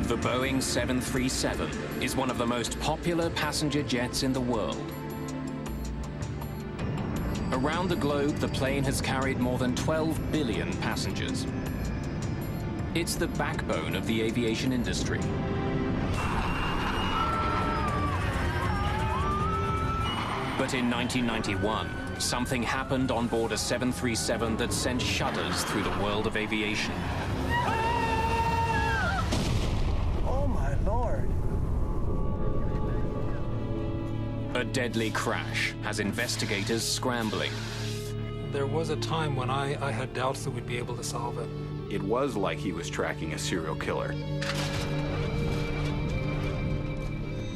The Boeing 737 is one of the most popular passenger jets in the world. Around the globe, the plane has carried more than 12 billion passengers. It's the backbone of the aviation industry. But in 1991, something happened on board a 737 that sent shudders through the world of aviation. Oh my Lord. A deadly crash has investigators scrambling. There was a time when I had doubts that we'd be able to solve it. It was like he was tracking a serial killer.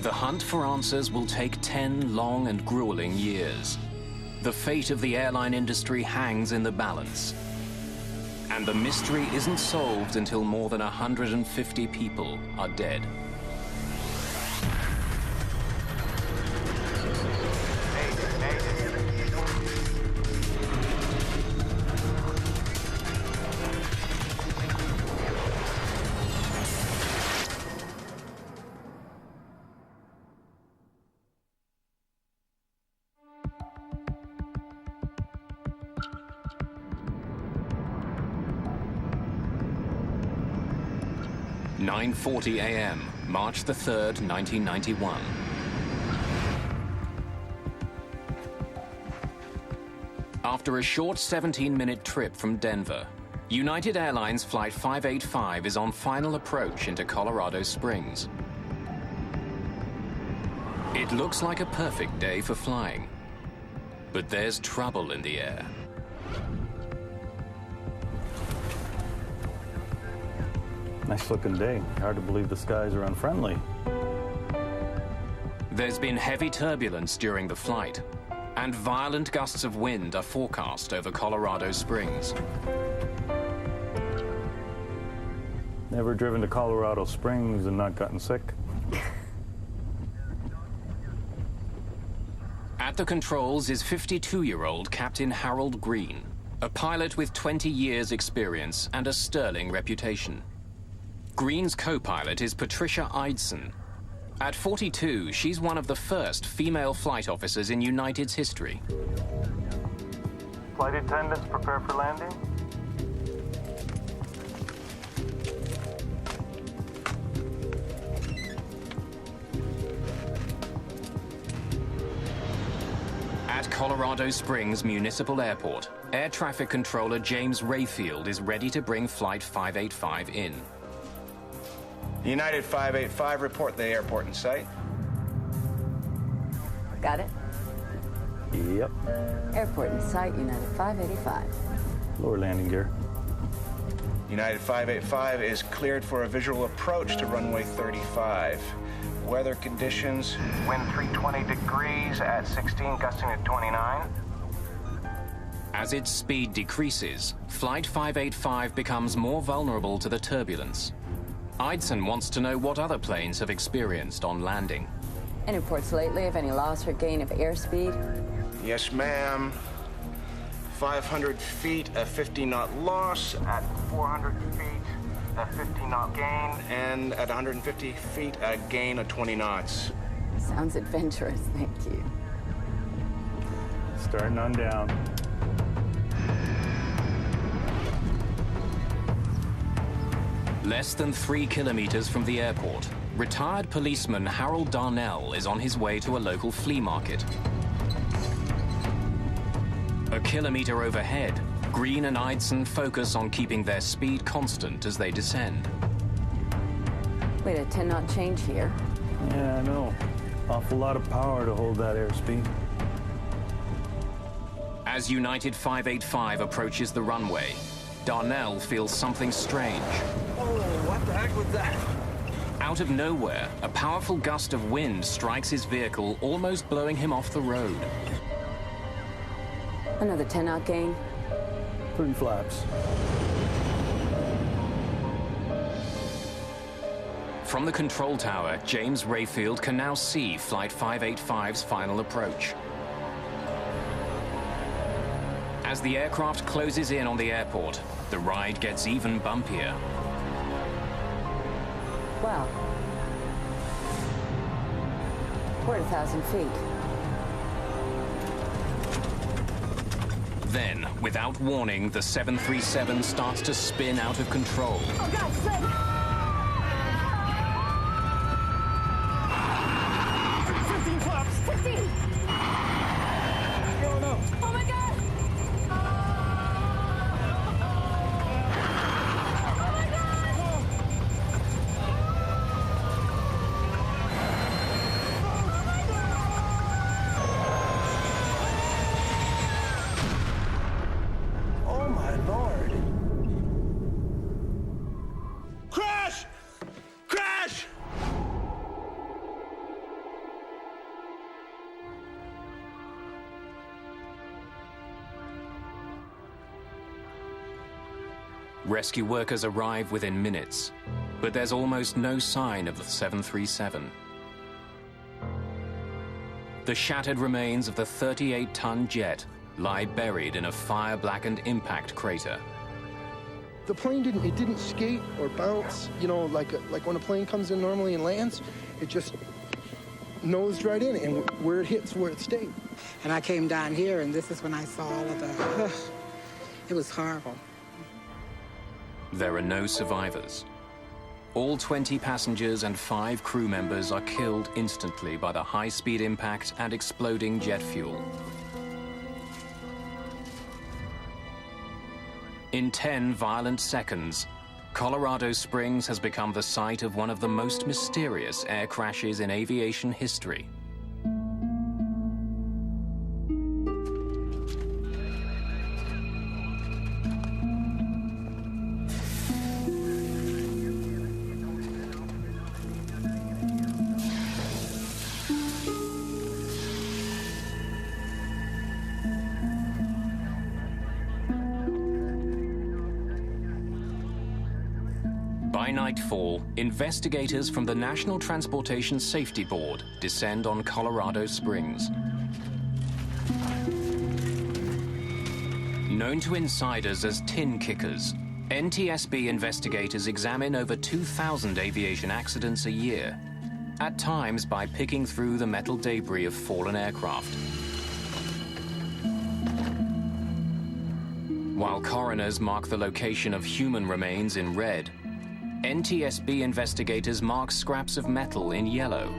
The hunt for answers will take 10 long and grueling years. The fate of the airline industry hangs in the balance. And the mystery isn't solved until more than 150 people are dead. (9:40 a.m., March the 3rd, 1991. After a short 17-minute trip from Denver, United Airlines Flight 585 is on final approach into Colorado Springs. It looks like a perfect day for flying, but there's trouble in the air. Nice looking day. Hard to believe the skies are unfriendly. There's been heavy turbulence during the flight, and violent gusts of wind are forecast over Colorado Springs. Never driven to Colorado Springs and not gotten sick? At the controls is 52-year-old Captain Harold Green, a pilot with 20 years' experience and a sterling reputation. Green's co-pilot is Patricia Eidson. At 42, she's one of the first female flight officers in United's history. Flight attendants, prepare for landing. At Colorado Springs Municipal Airport, Air Traffic Controller James Rayfield is ready to bring Flight 585 in. United 585, report the airport in sight. Got it? Yep. Airport in sight, United 585. Lower landing gear. United 585 is cleared for a visual approach to runway 35. Weather conditions, wind 320 degrees at 16, gusting at 29. As its speed decreases, Flight 585 becomes more vulnerable to the turbulence. Eidson wants to know what other planes have experienced on landing. Any reports lately of any loss or gain of airspeed? Yes, ma'am. 500 feet, a 50-knot loss. At 400 feet, a 50-knot gain. And at 150 feet, a gain of 20 knots. Sounds adventurous, thank you. Starting on down. Less than 3 kilometers from the airport, retired policeman Harold Darnell is on his way to a local flea market. A kilometer overhead, Green and Eidson focus on keeping their speed constant as they descend. Wait, a 10-knot change here. Yeah, I know. Awful lot of power to hold that airspeed. As United 585 approaches the runway, Darnell feels something strange. Oh, what the heck was that? Out of nowhere, a powerful gust of wind strikes his vehicle, almost blowing him off the road. Another 10-knot gain. 3 flaps. From the control tower, James Rayfield can now see Flight 585's final approach. As the aircraft closes in on the airport, the ride gets even bumpier. Well, we're at 1,000 feet. Then, without warning, the 737 starts to spin out of control. Oh, God, Fred! 15 flaps! 15! Going up. Oh, my God! Oh, my Lord. Crash! Crash! Rescue workers arrive within minutes, but there's almost no sign of the 737. The shattered remains of the 38-ton jet lie buried in a fire-blackened impact crater. The plane didn't skate or bounce, you know, like when a plane comes in normally and lands, it just nosed right in, and where it hits, where it stayed. And I came down here, and this is when I saw all of the, it was horrible. There are no survivors. All 20 passengers and 5 crew members are killed instantly by the high-speed impact and exploding jet fuel. In 10 violent seconds, Colorado Springs has become the site of one of the most mysterious air crashes in aviation history. By nightfall, investigators from the National Transportation Safety Board descend on Colorado Springs. Known to insiders as tin kickers, NTSB investigators examine over 2,000 aviation accidents a year, at times by picking through the metal debris of fallen aircraft. While coroners mark the location of human remains in red, NTSB investigators mark scraps of metal in yellow,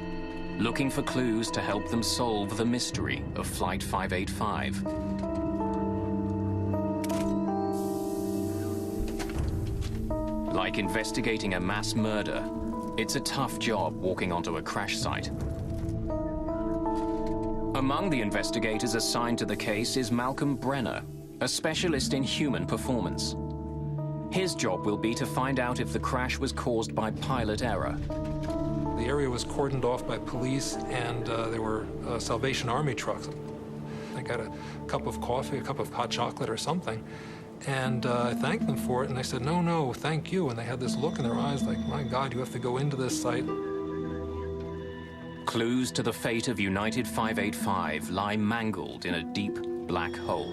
looking for clues to help them solve the mystery of Flight 585. Like investigating a mass murder, it's a tough job walking onto a crash site. Among the investigators assigned to the case is Malcolm Brenner, a specialist in human performance. His job will be to find out if the crash was caused by pilot error. The area was cordoned off by police, and there were Salvation Army trucks. I got a cup of coffee, a cup of hot chocolate or something, and I thanked them for it, and they said, no, thank you. And they had this look in their eyes like, my God, you have to go into this site. Clues to the fate of United 585 lie mangled in a deep black hole.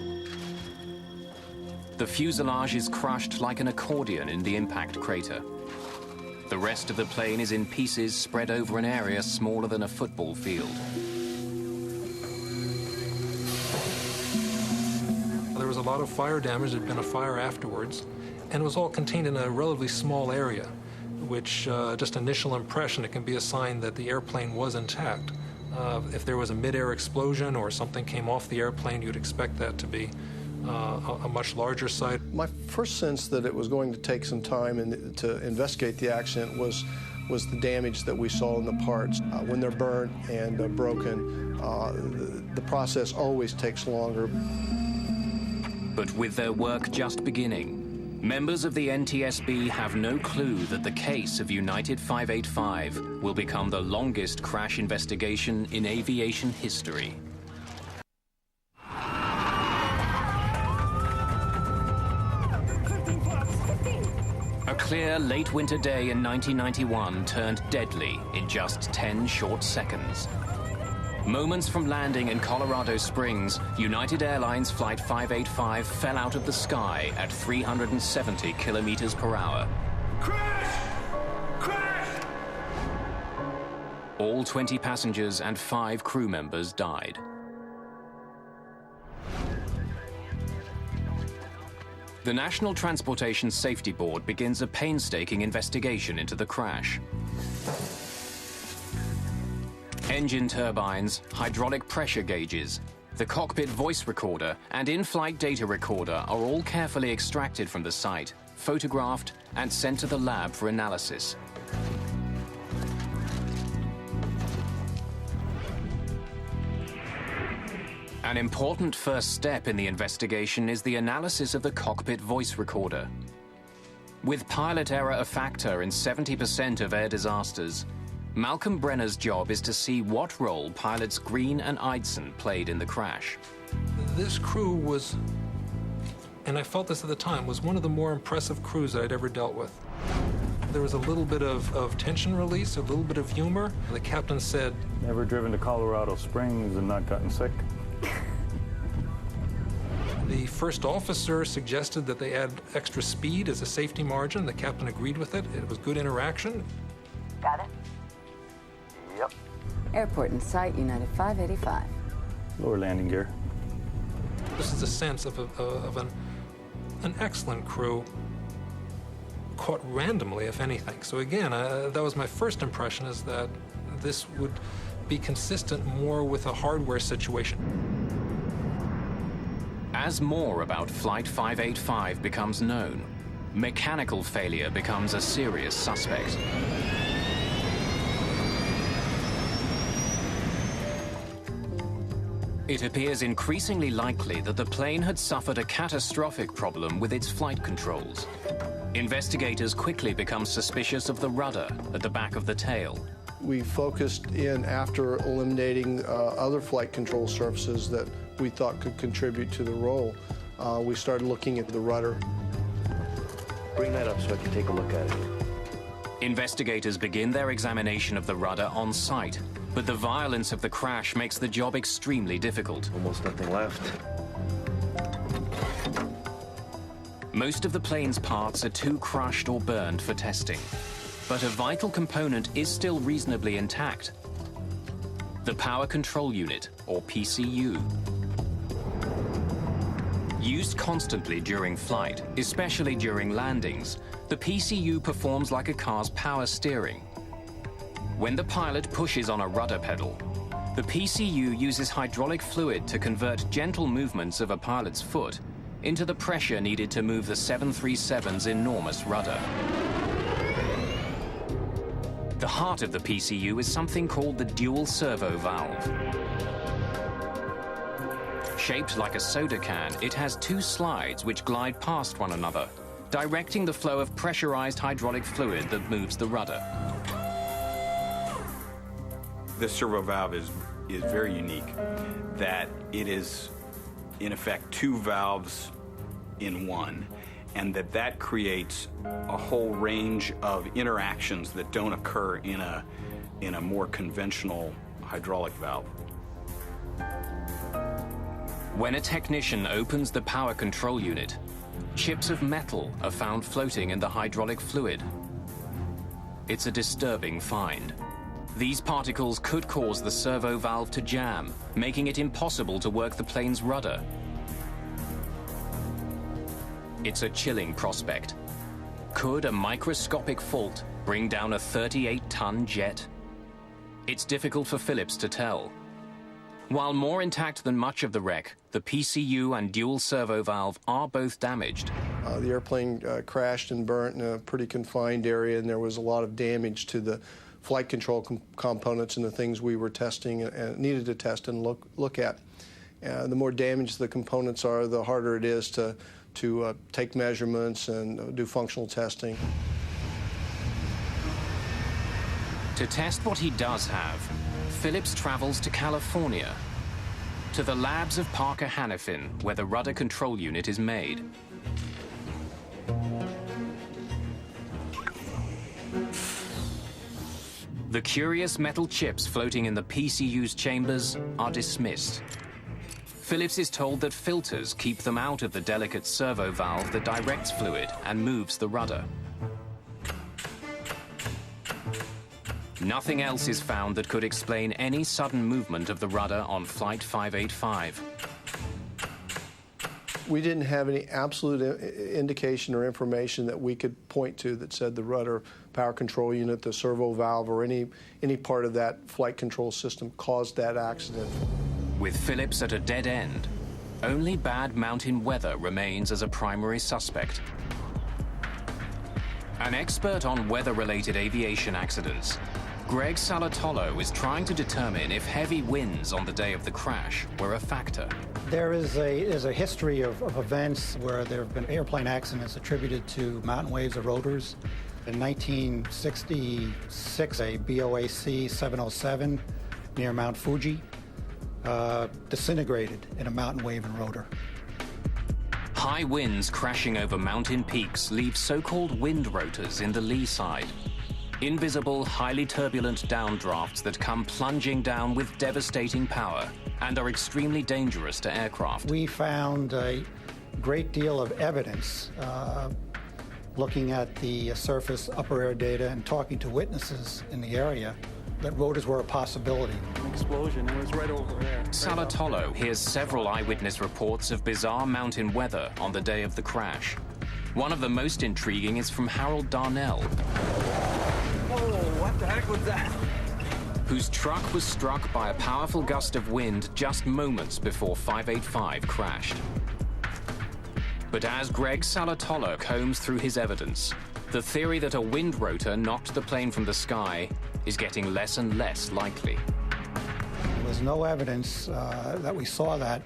The fuselage is crushed like an accordion in the impact crater. The rest of the plane is in pieces spread over an area smaller than a football field. There was a lot of fire damage. There had been a fire afterwards, and it was all contained in a relatively small area, which just initial impression, it can be a sign that the airplane was intact. If there was a mid-air explosion or something came off the airplane, you'd expect that to be a much larger site. My first sense that it was going to take some time to investigate the accident was the damage that we saw in the parts. When they're burnt and broken, the process always takes longer. But with their work just beginning, members of the NTSB have no clue that the case of United 585 will become the longest crash investigation in aviation history. A clear late winter day in 1991 turned deadly in just 10 short seconds. Moments from landing in Colorado Springs, United Airlines Flight 585 fell out of the sky at 370 kilometers per hour. Crash! Crash! All 20 passengers and 5 crew members died. The National Transportation Safety Board begins a painstaking investigation into the crash. Engine turbines, hydraulic pressure gauges, the cockpit voice recorder, and in-flight data recorder are all carefully extracted from the site, photographed, and sent to the lab for analysis. An important first step in the investigation is the analysis of the cockpit voice recorder. With pilot error a factor in 70% of air disasters, Malcolm Brenner's job is to see what role pilots Green and Eidson played in the crash. This crew was, and I felt this at the time, was one of the more impressive crews that I'd ever dealt with. There was a little bit of tension release, a little bit of humor. The captain said, "Never driven to Colorado Springs and not gotten sick?" The first officer suggested that they add extra speed as a safety margin. The captain agreed with it. It was good interaction. Got it? Yep. Airport in sight, United 585. Lower landing gear. This is a sense of an excellent crew, caught randomly, if anything. So again, that was my first impression, is that this would be consistent more with a hardware situation. As more about Flight 585 becomes known, mechanical failure becomes a serious suspect. It appears increasingly likely that the plane had suffered a catastrophic problem with its flight controls. Investigators quickly become suspicious of the rudder at the back of the tail. We focused in after eliminating other flight control surfaces that we thought could contribute to the roll. We started looking at the rudder. Bring that up so I can take a look at it. Investigators begin their examination of the rudder on site, but the violence of the crash makes the job extremely difficult. Almost nothing left. Most of the plane's parts are too crushed or burned for testing, but a vital component is still reasonably intact: the Power Control Unit, or PCU. Used constantly during flight, especially during landings, the PCU performs like a car's power steering. When the pilot pushes on a rudder pedal, the PCU uses hydraulic fluid to convert gentle movements of a pilot's foot into the pressure needed to move the 737's enormous rudder. The heart of the PCU is something called the dual servo valve. Shaped like a soda can, it has 2 slides which glide past one another, directing the flow of pressurized hydraulic fluid that moves the rudder. This servo valve is very unique, that it is, in effect, 2 valves in one, and that creates a whole range of interactions that don't occur in a more conventional hydraulic valve. When a technician opens the power control unit, chips of metal are found floating in the hydraulic fluid. It's a disturbing find. These particles could cause the servo valve to jam, making it impossible to work the plane's rudder. It's a chilling prospect. Could a microscopic fault bring down a 38-ton jet? It's difficult for Phillips to tell. While more intact than much of the wreck, the PCU and dual servo valve are both damaged. The airplane crashed and burnt in a pretty confined area, and there was a lot of damage to the flight control components and the things we were testing and needed to test and look at. The more damaged the components are, the harder it is to take measurements and do functional testing. To test what he does have, Phillips travels to California, to the labs of Parker Hannifin, where the rudder control unit is made. The curious metal chips floating in the PCU's chambers are dismissed. Phillips is told that filters keep them out of the delicate servo valve that directs fluid and moves the rudder. Nothing else is found that could explain any sudden movement of the rudder on Flight 585. We didn't have any absolute indication or information that we could point to that said the rudder power control unit, the servo valve, or any part of that flight control system caused that accident. With Phillips at a dead end, only bad mountain weather remains as a primary suspect. An expert on weather-related aviation accidents, Greg Salatolo is trying to determine if heavy winds on the day of the crash were a factor. There is a history of events where there have been airplane accidents attributed to mountain waves eroders. In 1966, a BOAC 707 near Mount Fuji disintegrated in a mountain wave eroder. High winds crashing over mountain peaks leave so-called wind rotors in the lee side. Invisible, highly turbulent downdrafts that come plunging down with devastating power and are extremely dangerous to aircraft. We found a great deal of evidence looking at the surface upper air data and talking to witnesses in the area that rotors were a possibility. An explosion, it was right over there. Salatolo hears several eyewitness reports of bizarre mountain weather on the day of the crash. One of the most intriguing is from Harold Darnell. Oh, what the heck was that? Whose truck was struck by a powerful gust of wind just moments before 585 crashed. But as Greg Salatolo combs through his evidence, the theory that a wind rotor knocked the plane from the sky is getting less and less likely. There was no evidence that we saw that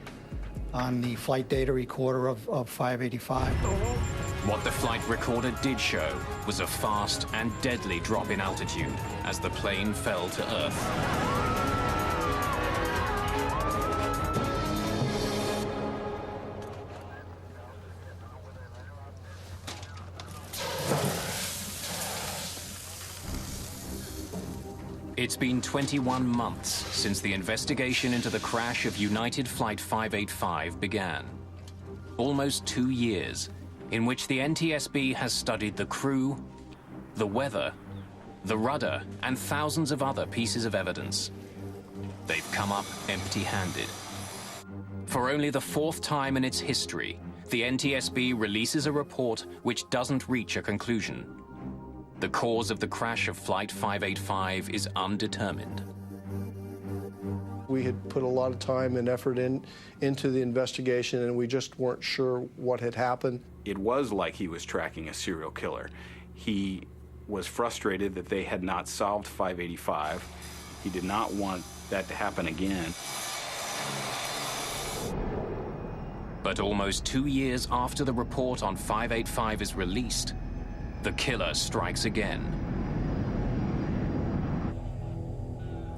on the flight data recorder of 585. What the flight recorder did show was a fast and deadly drop in altitude as the plane fell to Earth. It's been 21 months since the investigation into the crash of United Flight 585 began. Almost 2 years in which the NTSB has studied the crew, the weather, the rudder, and thousands of other pieces of evidence. They've come up empty-handed. For only the 4th time in its history, the NTSB releases a report which doesn't reach a conclusion. The cause of the crash of Flight 585 is undetermined. We had put a lot of time and effort into the investigation, and we just weren't sure what had happened. It was like he was tracking a serial killer. He was frustrated that they had not solved 585. He did not want that to happen again. But almost 2 years after the report on 585 is released, the killer strikes again.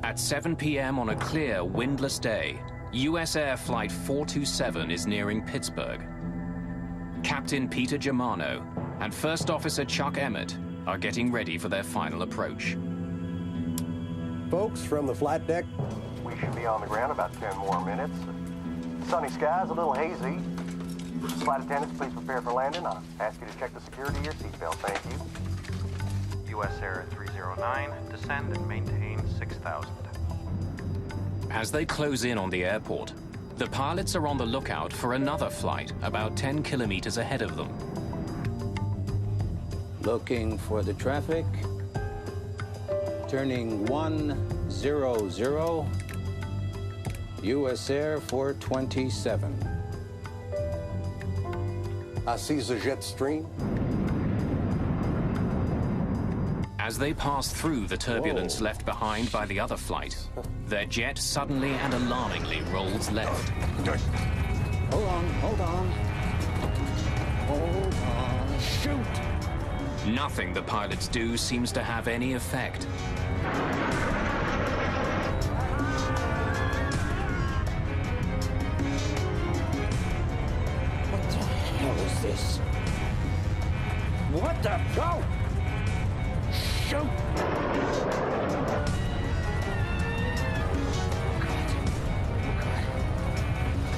At 7 p.m. on a clear, windless day, U.S. Air Flight 427 is nearing Pittsburgh. Captain Peter Germano and First Officer Chuck Emmett are getting ready for their final approach. Folks, from the flight deck, we should be on the ground about 10 more minutes. Sunny skies, a little hazy. Flight attendants, please prepare for landing. I'll ask you to check the security of your seatbelt. Thank you. U.S. Air 309, descend and maintain 6,000. As they close in on the airport, the pilots are on the lookout for another flight about 10 kilometers ahead of them. Looking for the traffic. Turning 100, U.S. Air 427. I see the jet stream. As they pass through the turbulence left behind by the other flight, their jet suddenly and alarmingly rolls left. Hold on, hold on. Hold on. Shoot! Nothing the pilots do seems to have any effect. What the hell is this? What the? Go! Shoot! God.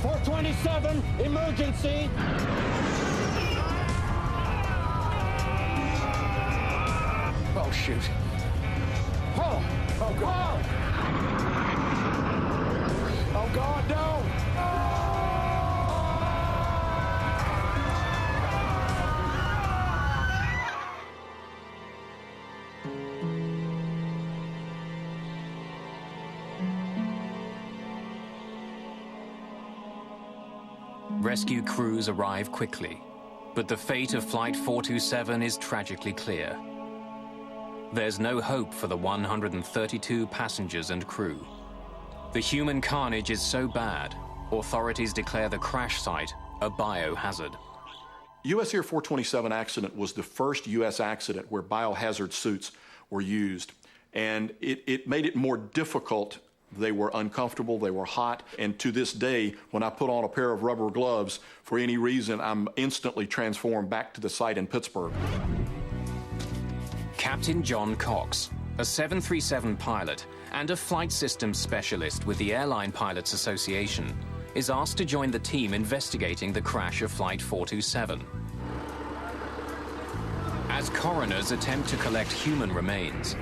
427, emergency! Oh, shoot. Oh! Oh, God! Oh, God, no! Rescue crews arrive quickly, but the fate of Flight 427 is tragically clear. There's no hope for the 132 passengers and crew. The human carnage is so bad, authorities declare the crash site a biohazard. US Air 427 accident was the first U.S. accident where biohazard suits were used, and it made it more difficult. They were uncomfortable, they were hot, and to this day, when I put on a pair of rubber gloves, for any reason, I'm instantly transformed back to the site in Pittsburgh. Captain John Cox, a 737 pilot and a flight systems specialist with the Airline Pilots Association, is asked to join the team investigating the crash of Flight 427. As coroners attempt to collect human remains,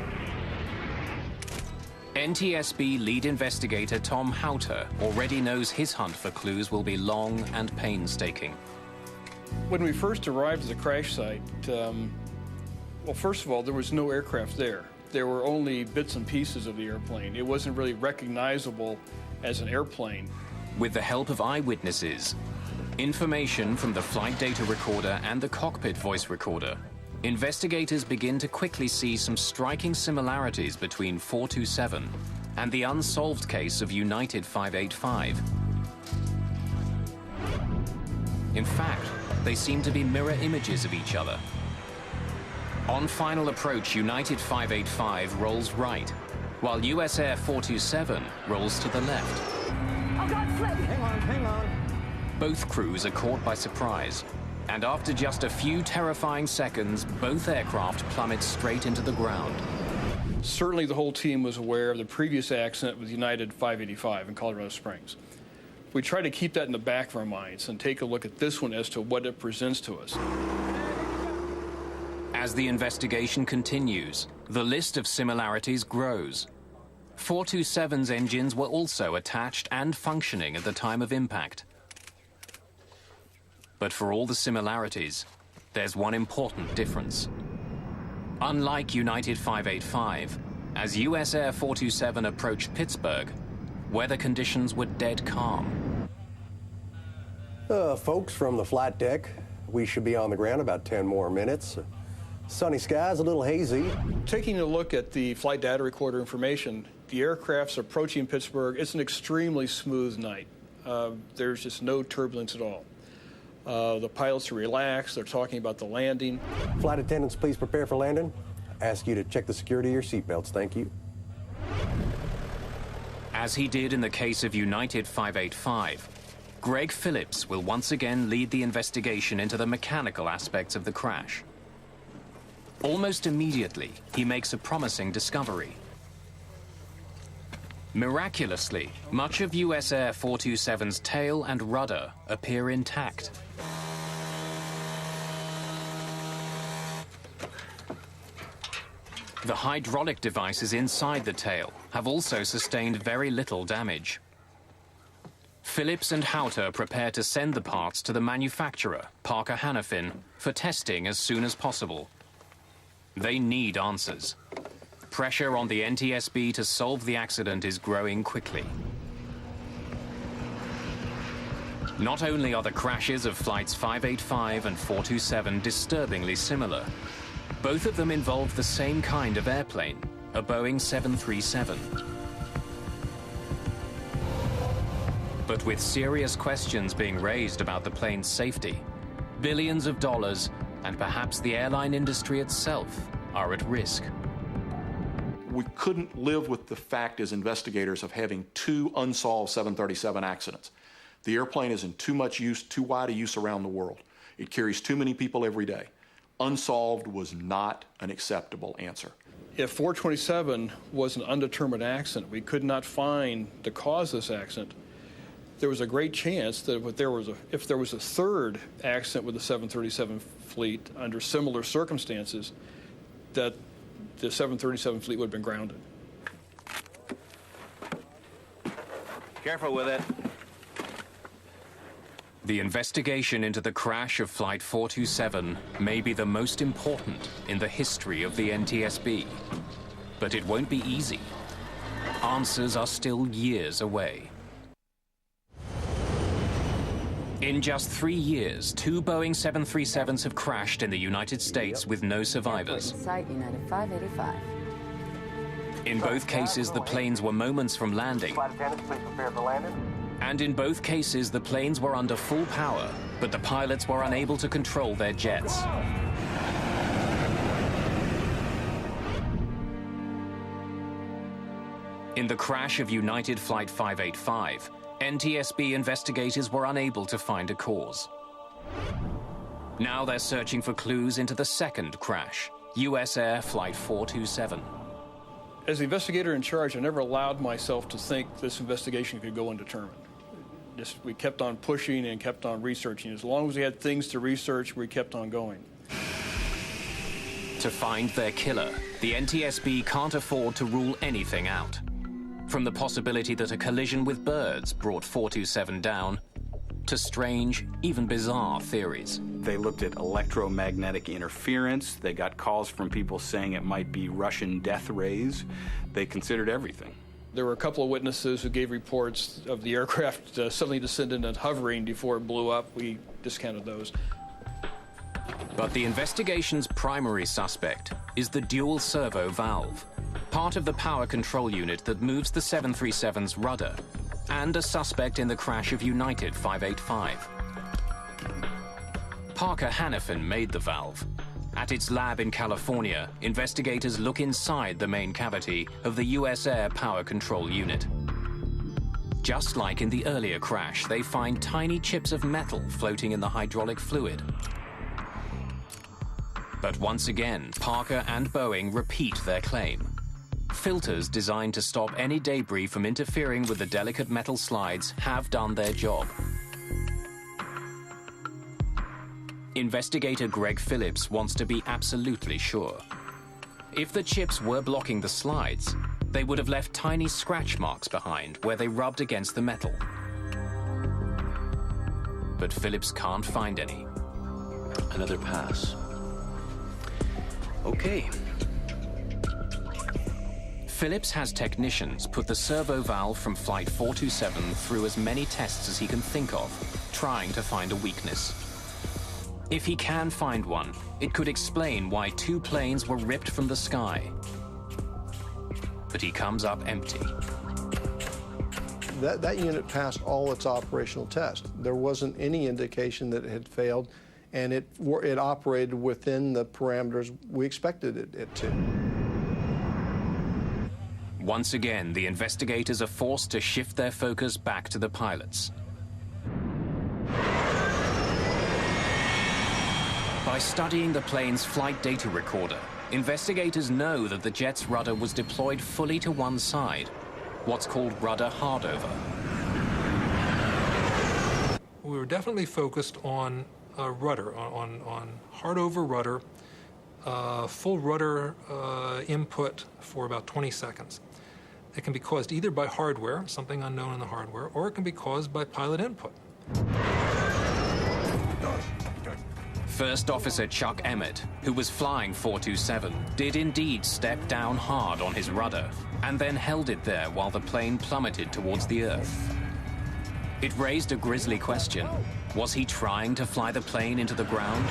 NTSB lead investigator Tom Houter already knows his hunt for clues will be long and painstaking. When we first arrived at the crash site, well, first of all, there was no aircraft there. There were only bits and pieces of the airplane. It wasn't really recognizable as an airplane. With the help of eyewitnesses, information from the flight data recorder and the cockpit voice recorder, investigators begin to quickly see some striking similarities between 427 and the unsolved case of United 585. In fact, they seem to be mirror images of each other. On final approach, United 585 rolls right, while US Air 427 rolls to the left. Oh, God, flip! Hang on. Both crews are caught by surprise, and after just a few terrifying seconds, both aircraft plummet straight into the ground. Certainly the whole team was aware of the previous accident with United 585 in Colorado Springs. We try to keep that in the back of our minds and take a look at this one as to what it presents to us. As the investigation continues, the list of similarities grows. 427's engines were also attached and functioning at the time of impact. But for all the similarities, there's one important difference. Unlike United 585, as US Air 427 approached Pittsburgh, weather conditions were dead calm. Folks from the flight deck, we should be on the ground about 10 more minutes. Sunny skies, a little hazy. Taking a look at the flight data recorder information, the aircraft's approaching Pittsburgh. It's an extremely smooth night. There's just no turbulence at all. The pilots are relaxed. They're talking about the landing. Flight attendants, please prepare for landing. Ask you to check the security of your seatbelts. Thank you. As he did in the case of United 585, Greg Phillips will once again lead the investigation into the mechanical aspects of the crash. Almost immediately, he makes a promising discovery. Miraculously, much of US Air 427's tail and rudder appear intact. The hydraulic devices inside the tail have also sustained very little damage. Phillips and Houter prepare to send the parts to the manufacturer, Parker Hannafin, for testing as soon as possible. They need answers. Pressure on the NTSB to solve the accident is growing quickly. Not only are the crashes of flights 585 and 427 disturbingly similar, both of them involve the same kind of airplane, a Boeing 737. But with serious questions being raised about the plane's safety, billions of dollars, and perhaps the airline industry itself, are at risk. We couldn't live with the fact as investigators of having two unsolved 737 accidents. The airplane is in too much use, too wide a use around the world. It carries too many people every day. Unsolved was not an acceptable answer. If 427 was an undetermined accident, we could not find the cause of this accident, there was a great chance that if there was a third accident with the 737 fleet under similar circumstances, that the 737 fleet would have been grounded. Careful with it. The investigation into the crash of Flight 427 may be the most important in the history of the NTSB. But it won't be easy. Answers are still years away. In just 3 years, 2 Boeing 737s have crashed in the United States with no survivors. Site United 585. In both cases, the planes were moments from landing. Flight attendants, please prepare for landing. And in both cases, the planes were under full power, but the pilots were unable to control their jets. In the crash of United Flight 585, NTSB investigators were unable to find a cause. Now they're searching for clues into the second crash, US Air Flight 427. As the investigator in charge, I never allowed myself to think this investigation could go undetermined. We kept on pushing and kept on researching. As long as we had things to research, we kept on going. To find their killer, the NTSB can't afford to rule anything out. From the possibility that a collision with birds brought 427 down, to strange, even bizarre theories. They looked at electromagnetic interference. They got calls from people saying it might be Russian death rays. They considered everything. There were a couple of witnesses who gave reports of the aircraft suddenly descending and hovering before it blew up. We discounted those. But the investigation's primary suspect is the dual servo valve, part of the power control unit that moves the 737's rudder, and a suspect in the crash of United 585. Parker Hannafin made the valve. At its lab in California, investigators look inside the main cavity of the US Air power control unit. Just like in the earlier crash, they find tiny chips of metal floating in the hydraulic fluid. But once again, Parker and Boeing repeat their claim. Filters designed to stop any debris from interfering with the delicate metal slides have done their job. Investigator Greg Phillips wants to be absolutely sure. If the chips were blocking the slides, they would have left tiny scratch marks behind where they rubbed against the metal. But Phillips can't find any. Another pass. Okay. Phillips has technicians put the servo valve from Flight 427 through as many tests as he can think of, trying to find a weakness. If he can find one, it could explain why 2 planes were ripped from the sky. But he comes up empty. That unit passed all its operational tests. There wasn't any indication that it had failed, and it operated within the parameters we expected it to. Once again, the investigators are forced to shift their focus back to the pilots. By studying the plane's flight data recorder, investigators know that the jet's rudder was deployed fully to one side, what's called rudder hardover. We were definitely focused on rudder, on hardover rudder, full rudder input for about 20 seconds. It can be caused either by hardware, something unknown in the hardware, or it can be caused by pilot input. First Officer Chuck Emmett, who was flying 427, did indeed step down hard on his rudder and then held it there while the plane plummeted towards the Earth. It raised a grisly question. Was he trying to fly the plane into the ground?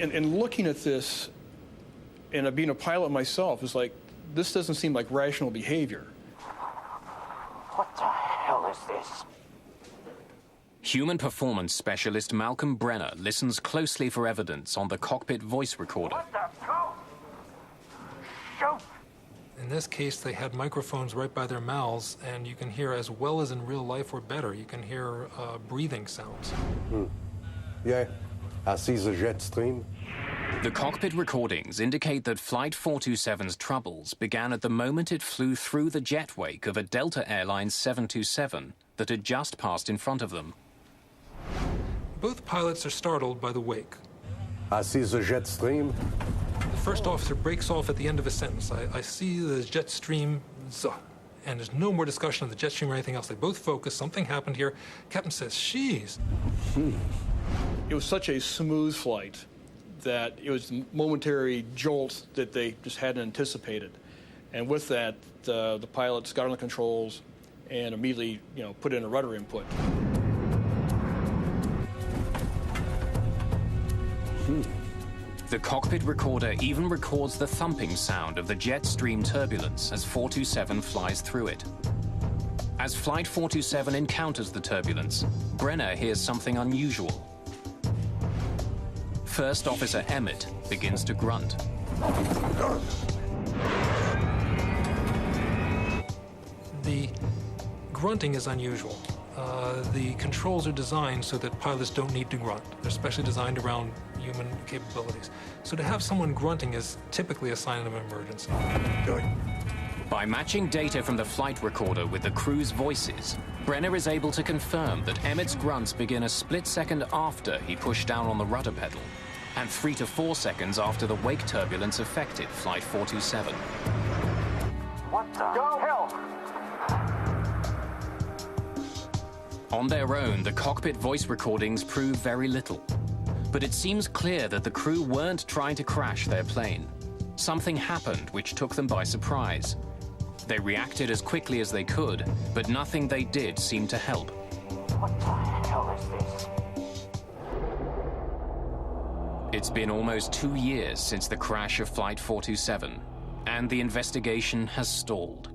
And looking at this, and being a pilot myself, is like, this doesn't seem like rational behavior. What the hell is this? Human performance specialist Malcolm Brenner listens closely for evidence on the cockpit voice recorder. What the hell? Shoot! In this case, they had microphones right by their mouths, and you can hear as well as in real life or better. You can hear breathing sounds. Yeah, I see the jet stream. The cockpit recordings indicate that Flight 427's troubles began at the moment it flew through the jet wake of a Delta Airlines 727 that had just passed in front of them. Both pilots are startled by the wake. I see the jet stream. The first officer breaks off at the end of his sentence. I see the jet stream, and there's no more discussion of the jet stream or anything else. They both focus. Something happened here. Captain says, "Sheesh." It was such a smooth flight that it was a momentary jolt that they just hadn't anticipated. And with that, the pilots got on the controls and immediately, put in a rudder input. The cockpit recorder even records the thumping sound of the jet stream turbulence as 427 flies through it. As Flight 427 encounters the turbulence, Brenner hears something unusual. First Officer Emmett begins to grunt. The grunting is unusual. The controls are designed so that pilots don't need to grunt. They're specially designed around human capabilities. So to have someone grunting is typically a sign of an emergency. By matching data from the flight recorder with the crew's voices, Brenner is able to confirm that Emmett's grunts begin a split second after he pushed down on the rudder pedal, and 3 to 4 seconds after the wake turbulence affected Flight 427. What the? Go help! On their own, the cockpit voice recordings prove very little. But it seems clear that the crew weren't trying to crash their plane. Something happened which took them by surprise. They reacted as quickly as they could, but nothing they did seemed to help. What the hell is this? It's been almost 2 years since the crash of Flight 427, and the investigation has stalled.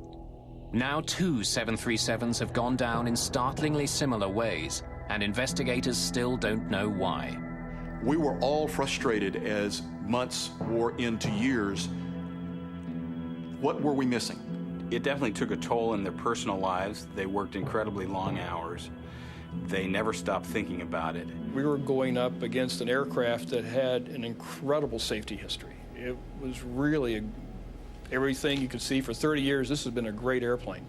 Now 2 737s have gone down in startlingly similar ways, and investigators still don't know why. We were all frustrated as months wore into years. What were we missing? It definitely took a toll in their personal lives. They worked incredibly long hours. They never stopped thinking about it. We were going up against an aircraft that had an incredible safety history. It was really everything you could see for 30 years. This has been a great airplane.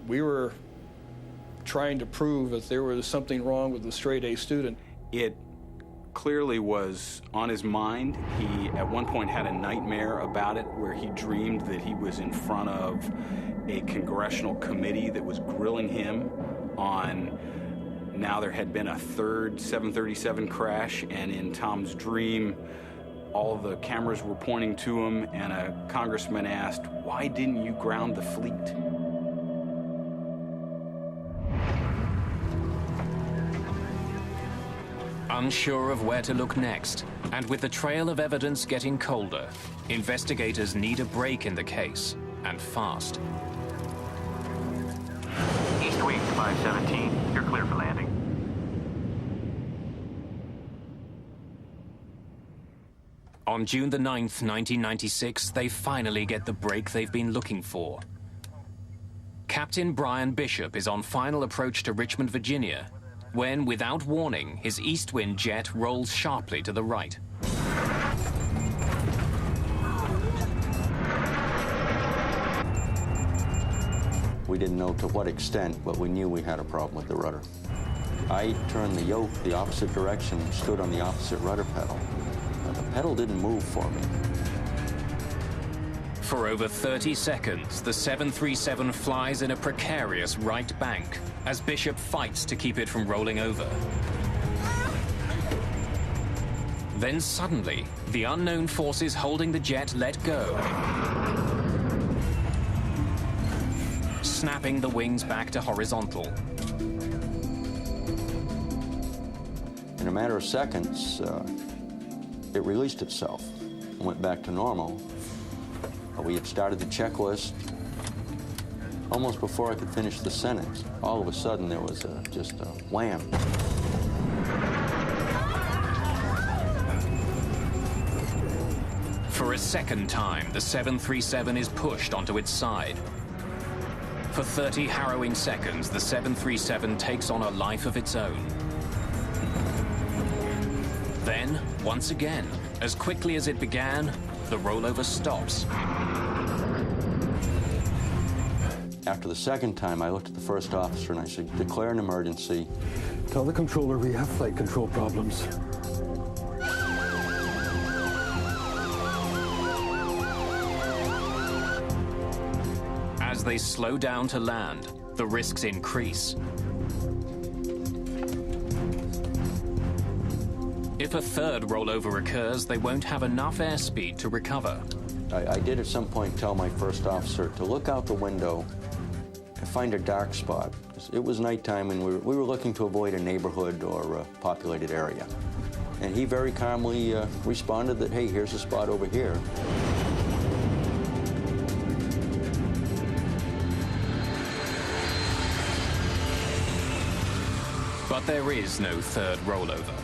We were trying to prove that there was something wrong with the straight-A student. It clearly was on his mind. He, at one point, had a nightmare about it where he dreamed that he was in front of a congressional committee that was grilling him on now there had been a third 737 crash, and in Tom's dream, all the cameras were pointing to him, and a congressman asked, "Why didn't you ground the fleet?" Unsure of where to look next, and with the trail of evidence getting colder, investigators need a break in the case, and fast. East wing 517, you're clear for landing. On June the 9th, 1996, they finally get the break they've been looking for. Captain Brian Bishop is on final approach to Richmond, Virginia, when, without warning, his east wind jet rolls sharply to the right. We didn't know to what extent, but we knew we had a problem with the rudder. I turned the yoke the opposite direction and stood on the opposite rudder pedal. The pedal didn't move for me. For over 30 seconds, the 737 flies in a precarious right bank as Bishop fights to keep it from rolling over. Then suddenly, the unknown forces holding the jet let go, snapping the wings back to horizontal. In a matter of seconds, it released itself and went back to normal. We had started the checklist. Almost before I could finish the sentence, all of a sudden there was just a wham. For a second time, the 737 is pushed onto its side. For 30 harrowing seconds, the 737 takes on a life of its own. Then, once again, as quickly as it began, the rollover stops. After the second time, I looked at the first officer and I said, "Declare an emergency." Tell the controller we have flight control problems. As they slow down to land, the risks increase. If a third rollover occurs, they won't have enough airspeed to recover. I did at some point tell my first officer to look out the window and find a dark spot. It was nighttime and we were looking to avoid a neighborhood or a populated area. And he very calmly responded that, hey, here's a spot over here. But there is no third rollover.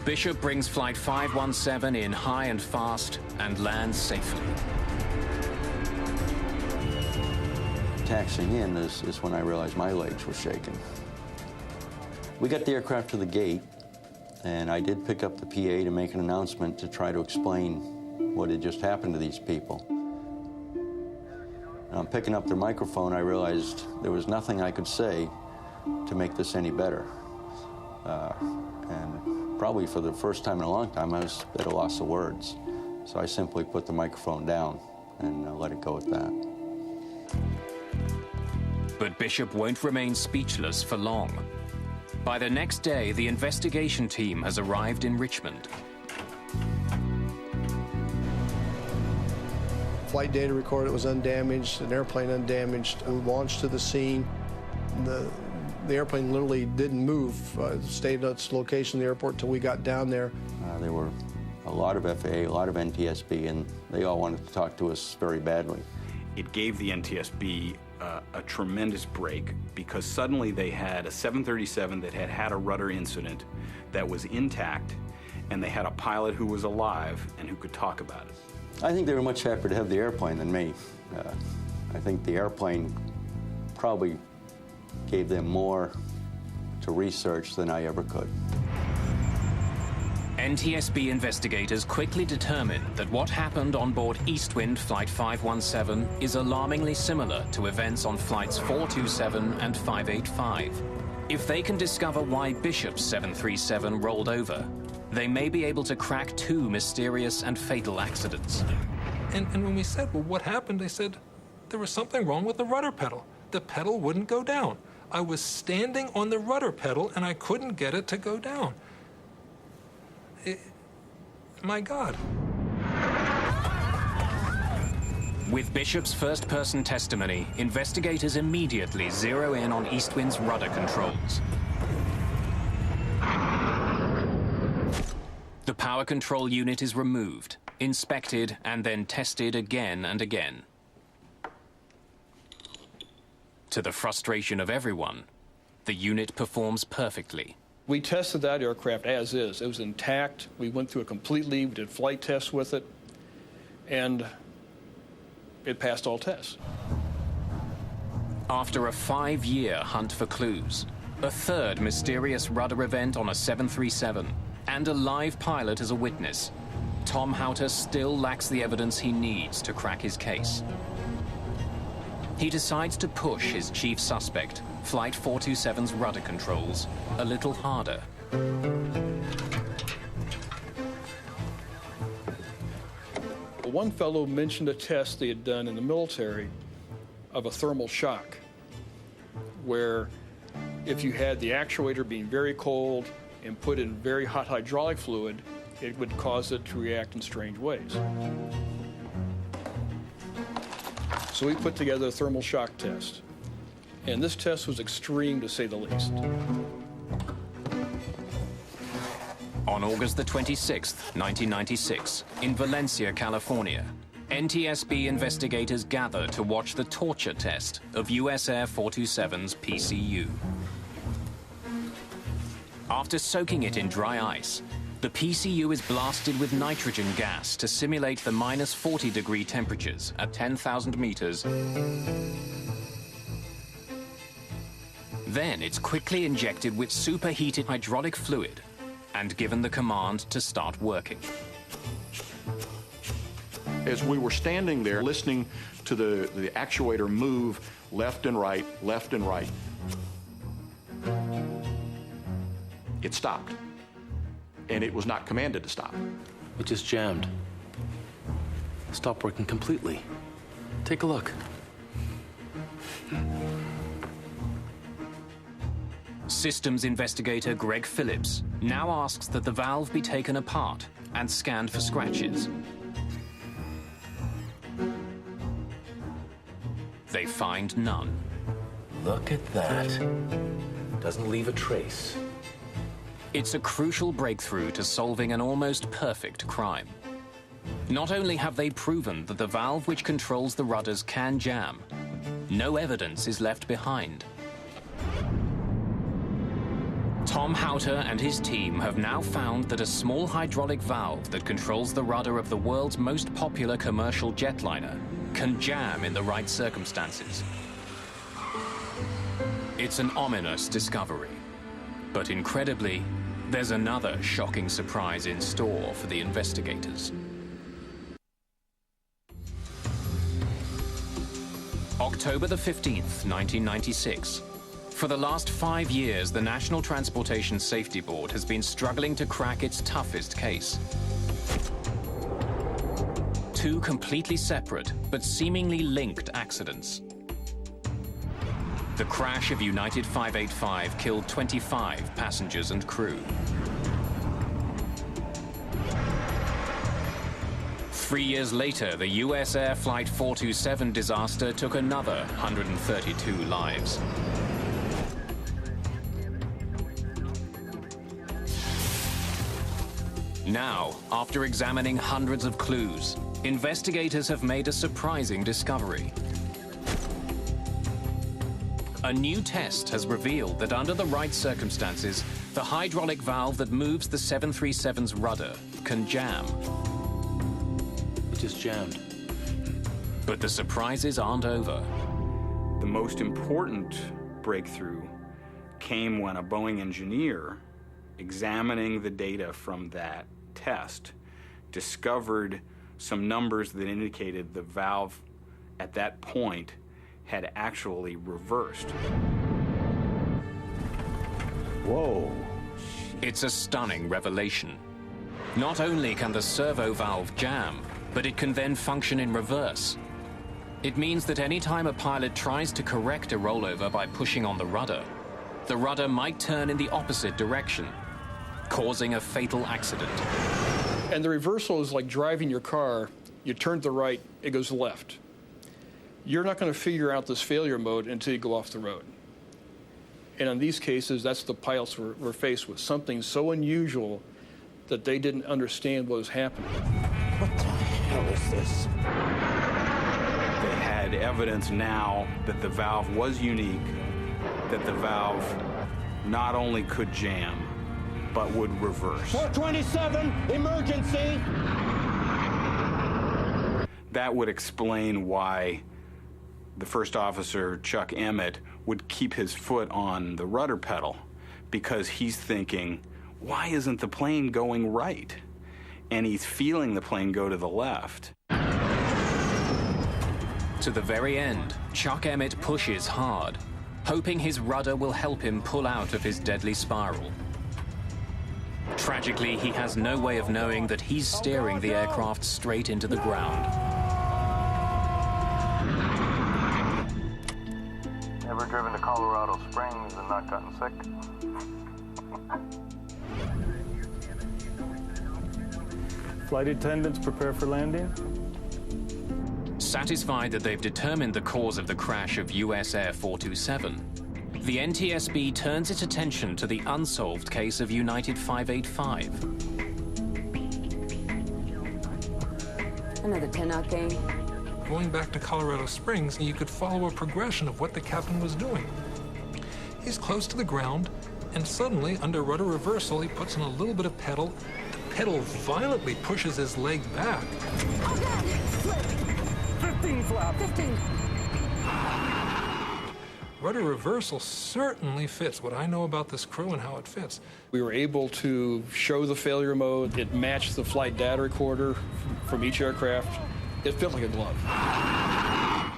Bishop brings Flight 517 in high and fast and lands safely. Taxiing in is when I realized my legs were shaking. We got the aircraft to the gate, and I did pick up the PA to make an announcement to try to explain what had just happened to these people. And on picking up their microphone, I realized there was nothing I could say to make this any better. And probably for the first time in a long time, I was at a loss of words. So I simply put the microphone down and let it go at that. But Bishop won't remain speechless for long. By the next day, the investigation team has arrived in Richmond. Flight data recorded it was undamaged, an airplane undamaged. We launched to the scene. The airplane literally didn't move, stayed at its location in the airport until we got down there. There were a lot of FAA, a lot of NTSB, and they all wanted to talk to us very badly. It gave the NTSB a tremendous break because suddenly they had a 737 that had had a rudder incident that was intact, and they had a pilot who was alive and who could talk about it. I think they were much happier to have the airplane than me. I think the airplane probably gave them more to research than I ever could. NTSB investigators quickly determined that what happened on board Eastwind Flight 517 is alarmingly similar to events on Flights 427 and 585. If they can discover why Bishop's 737 rolled over, they may be able to crack two mysterious and fatal accidents. And when we said, well, what happened? They said there was something wrong with the rudder pedal. The pedal wouldn't go down. I was standing on the rudder pedal and I couldn't get it to go down. My God. With Bishop's first-person testimony, investigators immediately zero in on Eastwind's rudder controls. The power control unit is removed, inspected, and then tested again and again. To the frustration of everyone, the unit performs perfectly. We tested that aircraft as is. It was intact. We went through it completely. We did flight tests with it, and it passed all tests. After a 5-year hunt for clues, a third mysterious rudder event on a 737, and a live pilot as a witness, Tom Houter still lacks the evidence he needs to crack his case. He decides to push his chief suspect, Flight 427's rudder controls, a little harder. One fellow mentioned a test they had done in the military of a thermal shock, where if you had the actuator being very cold and put in very hot hydraulic fluid, it would cause it to react in strange ways. So we put together a thermal shock test. And this test was extreme, to say the least. On August the 26th, 1996, in Valencia, California, NTSB investigators gather to watch the torture test of US Air 427's PCU. After soaking it in dry ice, the PCU is blasted with nitrogen gas to simulate the minus 40-degree temperatures at 10,000 meters. Then it's quickly injected with superheated hydraulic fluid and given the command to start working. As we were standing there listening to the actuator move left and right, it stopped. And it was not commanded to stop. It just jammed. Stopped working completely. Take a look. Systems investigator Greg Phillips now asks that the valve be taken apart and scanned for scratches. They find none. Look at that. Doesn't leave a trace. It's a crucial breakthrough to solving an almost perfect crime. Not only have they proven that the valve which controls the rudders can jam, no evidence is left behind. Tom Houter and his team have now found that a small hydraulic valve that controls the rudder of the world's most popular commercial jetliner can jam in the right circumstances. It's an ominous discovery, but incredibly, there's another shocking surprise in store for the investigators. October the 15th, 1996. For the last 5 years, the National Transportation Safety Board has been struggling to crack its toughest case. Two completely separate, but seemingly linked accidents. The crash of United 585 killed 25 passengers and crew. 3 years later, the US Air Flight 427 disaster took another 132 lives. Now, after examining hundreds of clues, investigators have made a surprising discovery. A new test has revealed that under the right circumstances, the hydraulic valve that moves the 737's rudder can jam. It just jammed. But the surprises aren't over. The most important breakthrough came when a Boeing engineer, examining the data from that test, discovered some numbers that indicated the valve at that point had actually reversed. Whoa. It's a stunning revelation. Not only can the servo valve jam, but it can then function in reverse. It means that any time a pilot tries to correct a rollover by pushing on the rudder might turn in the opposite direction, causing a fatal accident. And the reversal is like driving your car. You turn to the right, it goes left. You're not going to figure out this failure mode until you go off the road. And in these cases, that's the pilots were faced with, something so unusual that they didn't understand what was happening. What the hell is this? They had evidence now that the valve was unique, that the valve not only could jam, but would reverse. 427, emergency! That would explain why the first officer, Chuck Emmett, would keep his foot on the rudder pedal, because he's thinking, why isn't the plane going right? And he's feeling the plane go to the left. To the very end, Chuck Emmett pushes hard, hoping his rudder will help him pull out of his deadly spiral. Tragically, he has no way of knowing that he's steering the aircraft straight into the ground. Ever driven to Colorado Springs and not gotten sick? Flight attendants prepare for landing. Satisfied that they've determined the cause of the crash of US Air 427, the NTSB turns its attention to the unsolved case of United 585. Another 10-knot gain. Going back to Colorado Springs, you could follow a progression of what the captain was doing. He's close to the ground, and suddenly, under rudder reversal, he puts in a little bit of pedal. The pedal violently pushes his leg back. Oh, God! Slip! 15 flap! 15! Rudder reversal certainly fits what I know about this crew and how it fits. We were able to show the failure mode. It matched the flight data recorder from each aircraft. It fit like a glove.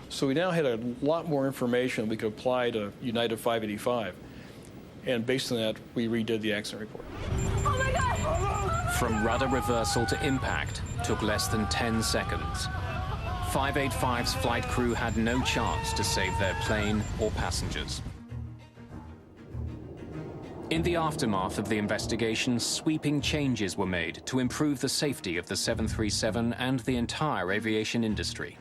So we now had a lot more information we could apply to United 585. And based on that, we redid the accident report. Oh, my God! From rudder reversal to impact took less than 10 seconds. 585's flight crew had no chance to save their plane or passengers. In the aftermath of the investigation, sweeping changes were made to improve the safety of the 737 and the entire aviation industry.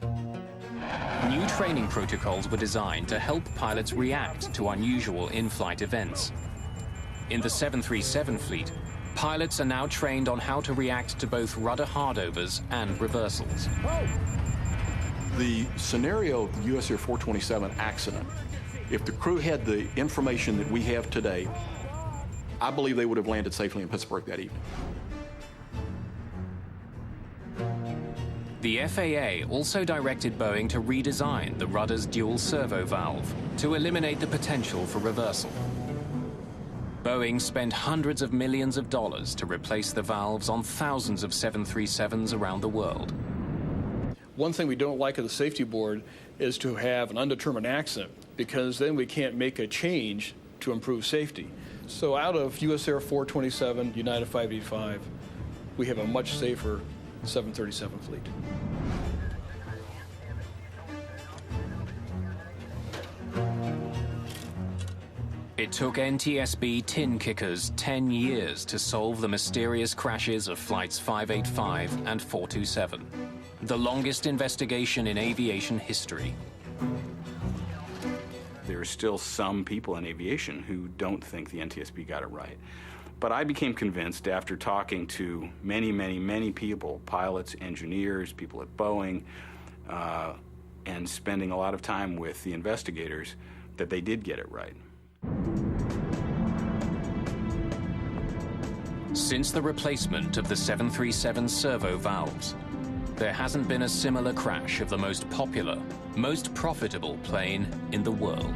New training protocols were designed to help pilots react to unusual in-flight events. In the 737 fleet, pilots are now trained on how to react to both rudder hardovers and reversals. The scenario of the US Air 427 accident, if the crew had the information that we have today, I believe they would have landed safely in Pittsburgh that evening. The FAA also directed Boeing to redesign the rudder's dual servo valve to eliminate the potential for reversal. Boeing spent hundreds of millions of dollars to replace the valves on thousands of 737s around the world. One thing we don't like at the safety board is to have an undetermined accident, because then we can't make a change to improve safety. So out of US Air 427, United 585, we have a much safer 737 fleet. It took NTSB tin kickers 10 years to solve the mysterious crashes of flights 585 and 427, the longest investigation in aviation history. There are still some people in aviation who don't think the NTSB got it right. But I became convinced after talking to many, many, many people, pilots, engineers, people at Boeing, and spending a lot of time with the investigators, that they did get it right. Since the replacement of the 737 servo valves, there hasn't been a similar crash of the most popular, most profitable plane in the world.